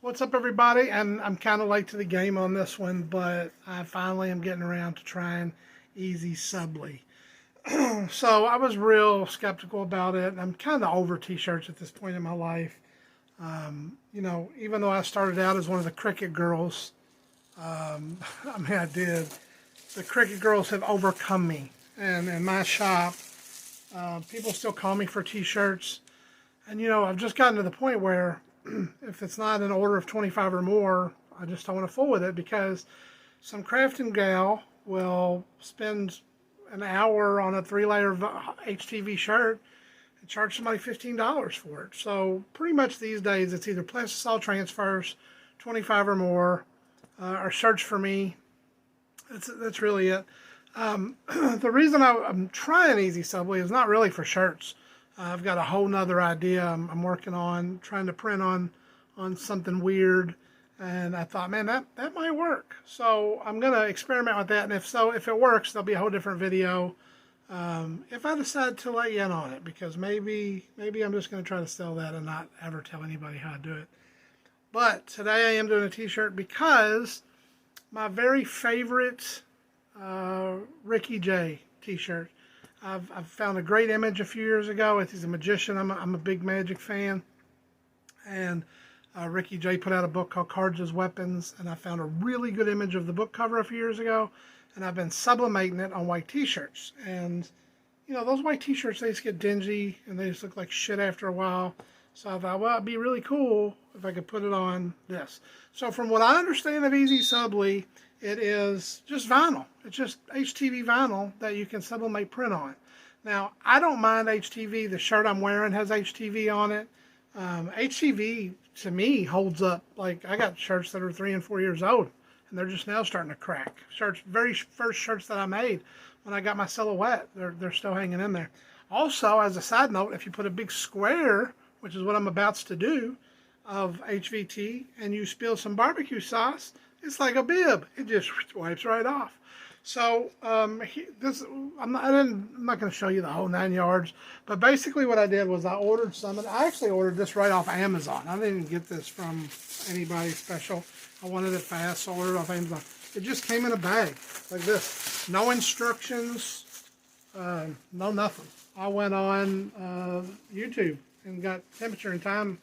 What's up, everybody? And I'm kind of late to the game on this one, but I finally am getting around to trying Easi Subli. So I was real skeptical about it. I'm kind of over t-shirts at this point in my life. Even though I started out as one of the cricket girls, I did. The cricket girls have overcome me. And in my shop, people still call me for t-shirts. And, I've just gotten to the point where if it's not an order of 25 or more, I just don't want to fool with it, because some crafting gal will spend an hour on a 3-layer HTV shirt and charge somebody $15 for it. So pretty much these days it's either plastisol transfers, 25 or more, or search for me. That's really it. The reason I'm trying Easi Subli is not really for shirts. I've got a whole nother idea I'm working on, trying to print on something weird, and I thought, man, that might work. So I'm going to experiment with that, and if it works, there'll be a whole different video if I decide to let you in on it, because maybe I'm just going to try to sell that and not ever tell anybody how to do it. But today I am doing a t-shirt because my very favorite Ricky J t-shirt, I've found a great image a few years ago. He's a magician. I'm a big magic fan. And Ricky J put out a book called Cards as Weapons, and I found a really good image of the book cover a few years ago, and I've been sublimating it on white t-shirts. And, those white t-shirts, they just get dingy, and they just look like shit after a while. So I thought, well, it'd be really cool if I could put it on this. So from what I understand of Easi Subli, it is just vinyl. It's just HTV vinyl that you can sublimate print on. Now, I don't mind HTV. The shirt I'm wearing has HTV on it. HTV, to me, holds up. Like, I got shirts that are 3 and 4 years old, and they're just now starting to crack. Very first shirts that I made when I got my silhouette, they're still hanging in there. Also, as a side note, if you put a big square, which is what I'm about to do, of HVT, and you spill some barbecue sauce, it's like a bib. It just wipes right off. So I'm not going to show you the whole 9 yards, but basically what I did was I ordered some, and I actually ordered this right off Amazon. I didn't get this from anybody special. I wanted it fast, so I ordered it off Amazon. It just came in a bag like this. No instructions, no nothing. I went on YouTube and got temperature and time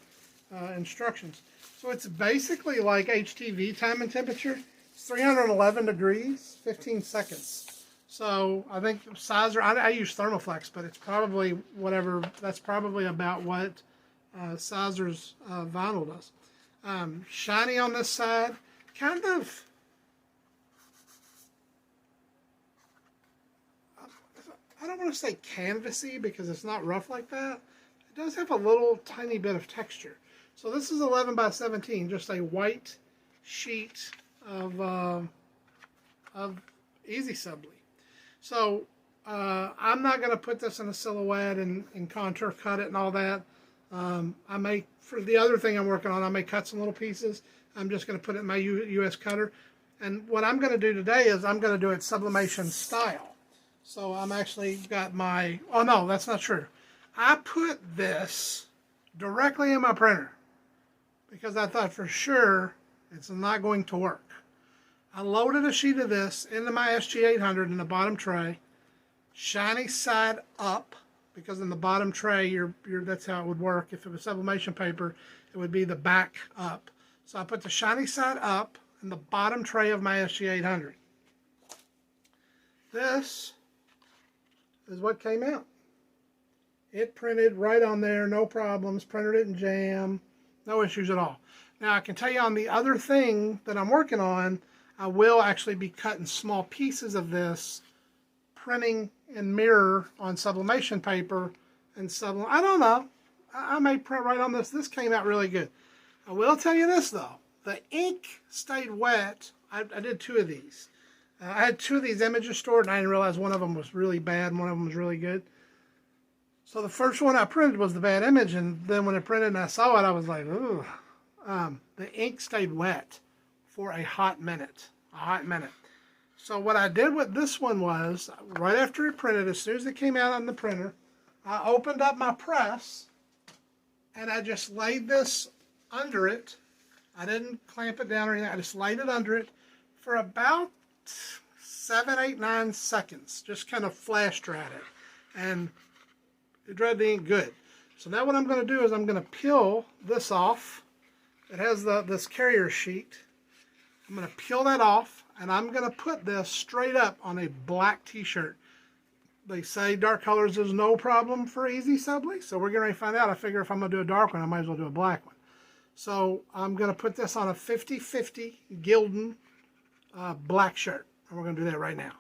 instructions. So it's basically like HTV time and temperature. It's 311 degrees, 15 seconds. So I think Sizer, I use Thermoflex, but it's probably whatever, that's probably about what Sizer's vinyl does. Shiny on this side, kind of, I don't want to say canvasy because it's not rough like that. It does have a little tiny bit of texture. So this is 11 by 17, just a white sheet of Easi Subli. So I'm not going to put this in a silhouette and contour cut it and all that. I may, for the other thing I'm working on, I may cut some little pieces. I'm just going to put it in my US cutter. And what I'm going to do today is I'm going to do it sublimation style. So I'm actually got my, oh no, that's not true. I put this directly in my printer because I thought for sure it's not going to work. I loaded a sheet of this into my SG800 in the bottom tray, shiny side up, because in the bottom tray, that's how it would work. If it was sublimation paper, it would be the back up. So I put the shiny side up in the bottom tray of my SG800. This is what came out. It printed right on there, no problems, printed it in jam, no issues at all. Now I can tell you on the other thing that I'm working on, I will actually be cutting small pieces of this, printing in mirror on sublimation paper, and I don't know, I may print right on this. This came out really good. I will tell you this though, the ink stayed wet. I did 2 of these. I had 2 of these images stored, and I didn't realize one of them was really bad and one of them was really good. So the first one I printed was the bad image, and then when I printed and I saw it, I was like, ooh. The ink stayed wet for a hot minute. So what I did with this one was, right after it printed, as soon as it came out on the printer, I opened up my press, and I just laid this under it I didn't clamp it down or anything. I just laid it under it for about 7, 8, 9 seconds. Just kind of flashed at it. And it dried the ink good. So now what I'm going to do is I'm going to peel this off. It has this carrier sheet. I'm going to peel that off, and I'm going to put this straight up on a black t-shirt. They say dark colors is no problem for Easi Subli, so we're going to find out. I figure if I'm going to do a dark one, I might as well do a black one. So I'm going to put this on a 50-50 Gildan black shirt, and we're going to do that right now.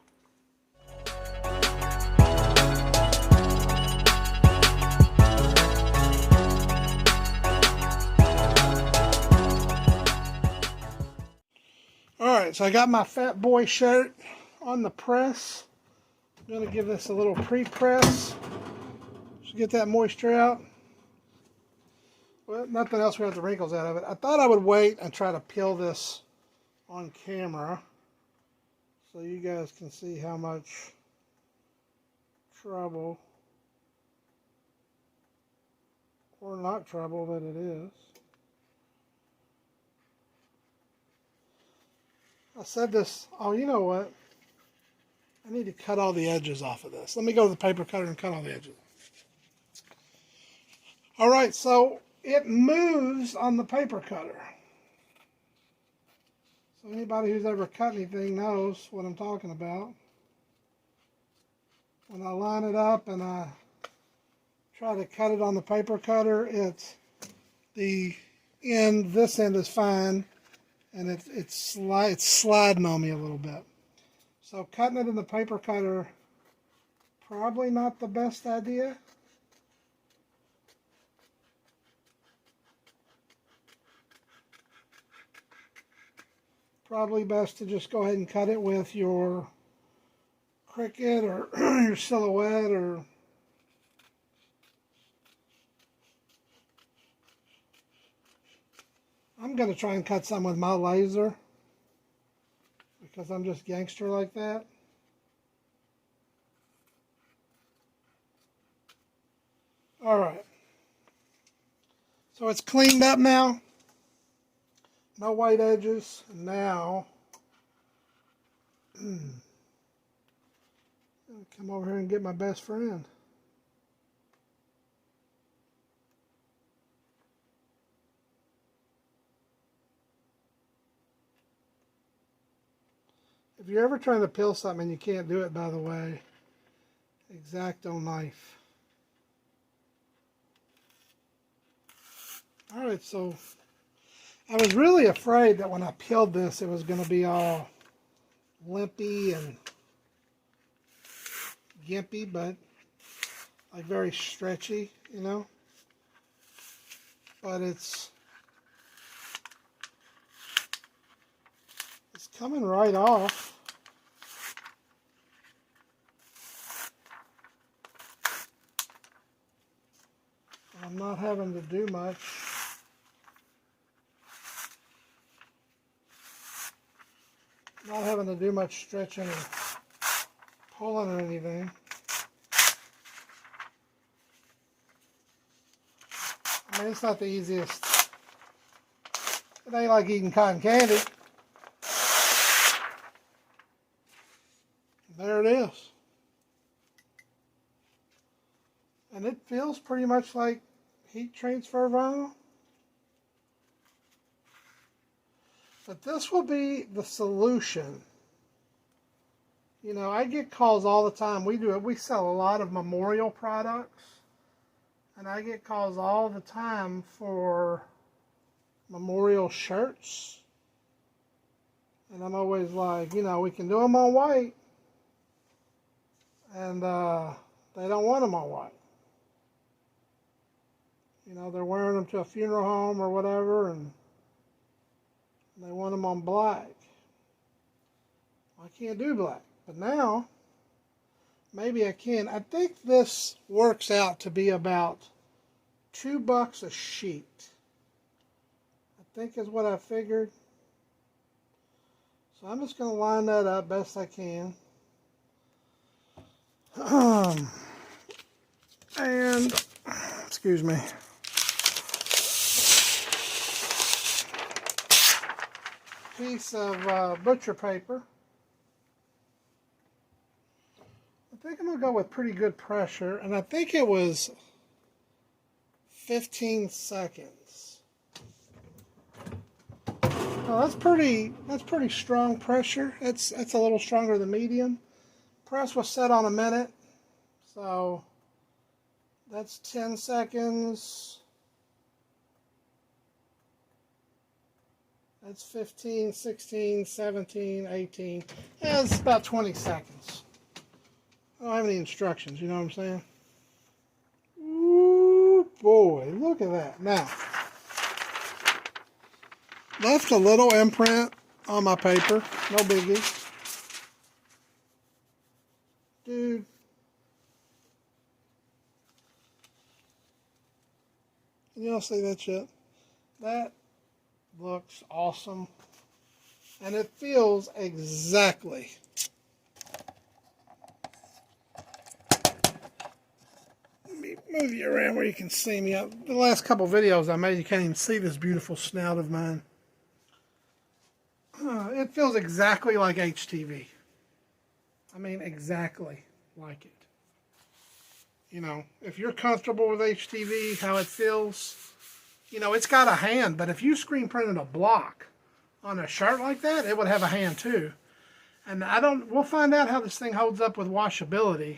Alright, so I got my Fat Boy shirt on the press. I'm going to give this a little pre-press to get that moisture out. Well, nothing else will have the wrinkles out of it. I thought I would wait and try to peel this on camera so you guys can see how much trouble, or not trouble, that it is. I said this, oh, you know what? I need to cut all the edges off of this. Let me go to the paper cutter and cut all the edges. All right, so it moves on the paper cutter. So anybody who's ever cut anything knows what I'm talking about. When I line it up and I try to cut it on the paper cutter, it's the end, this end is fine, and it's sliding on me a little bit. So cutting it in the paper cutter, probably not the best idea. Probably best to just go ahead and cut it with your Cricut or your Silhouette, or I'm going to try and cut some with my laser because I'm just gangster like that. Alright, so it's cleaned up now. No white edges. And now, I'll come over here and get my best friend. If you're ever trying to peel something and you can't do it, by the way, X-Acto knife. Alright, so I was really afraid that when I peeled this, it was going to be all limpy and gimpy, but like very stretchy, you know. But it's coming right off. I'm not having to do much. Not having to do much stretching or pulling or anything. I mean, it's not the easiest. It ain't like eating cotton candy. There it is. And it feels pretty much like heat transfer vinyl. But this will be the solution. You know, I get calls all the time. We sell a lot of memorial products. And I get calls all the time for memorial shirts. And I'm always like, you know, we can do them on white. And they don't want them on white. You know, they're wearing them to a funeral home or whatever, and they want them on black. I can't do black. But now, maybe I can. I think this works out to be about $2 a sheet. I think is what I figured. So I'm just going to line that up best I can. And, excuse me. piece of butcher paper. I think I'm going to go with pretty good pressure, and I think it was 15 seconds. Well, that's pretty strong pressure. It's a little stronger than medium. Press was set on a minute, so that's 10 seconds. That's 15, 16, 17, 18. That's about 20 seconds. I don't have any instructions, you know what I'm saying? Ooh, boy, look at that. Now, left a little imprint on my paper. No biggie. Dude. Can y'all see that shit? That looks awesome. And it feels exactly. Let me move you around where you can see me. The last couple videos I made, you can't even see this beautiful snout of mine. It feels exactly like HTV. I mean, exactly like it. You know, if you're comfortable with HTV, how it feels, you know, it's got a hand, but if you screen printed a block on a shirt like that, it would have a hand too. And we'll find out how this thing holds up with washability.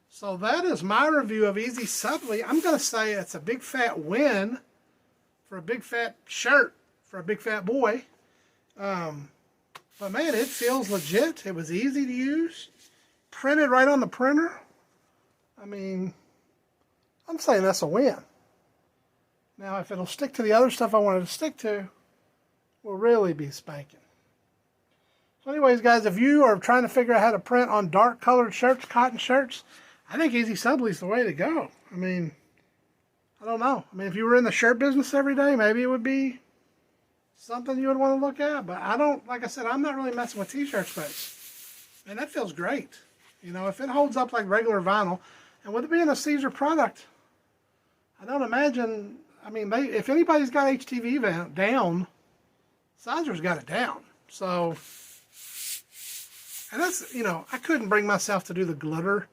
So that is my review of Easi Subli. I'm going to say it's a big fat win for a big fat shirt for a big fat boy. But man, it feels legit. It was easy to use. Printed right on the printer. I mean, I'm saying that's a win. Now, if it'll stick to the other stuff I wanted to stick to, we'll really be spanking. So anyways, guys, if you are trying to figure out how to print on dark colored shirts, cotton shirts, I think Easi Subli is the way to go. I mean, I don't know. I mean, if you were in the shirt business every day, maybe it would be something you would want to look at. But I don't, like I said, I'm not really messing with t-shirts, but man, that feels great. You know, if it holds up like regular vinyl, and with it being a Caesar product, I don't imagine, I mean, if anybody's got HTV down, Sizer's got it down. So, and that's, you know, I couldn't bring myself to do the glitter.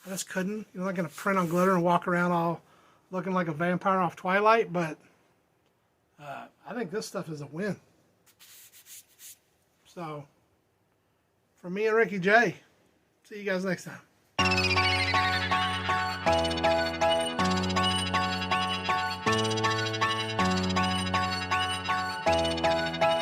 I just couldn't. You're not going to print on glitter and walk around all looking like a vampire off Twilight, but I think this stuff is a win. So, from me and Ricky J, see you guys next time.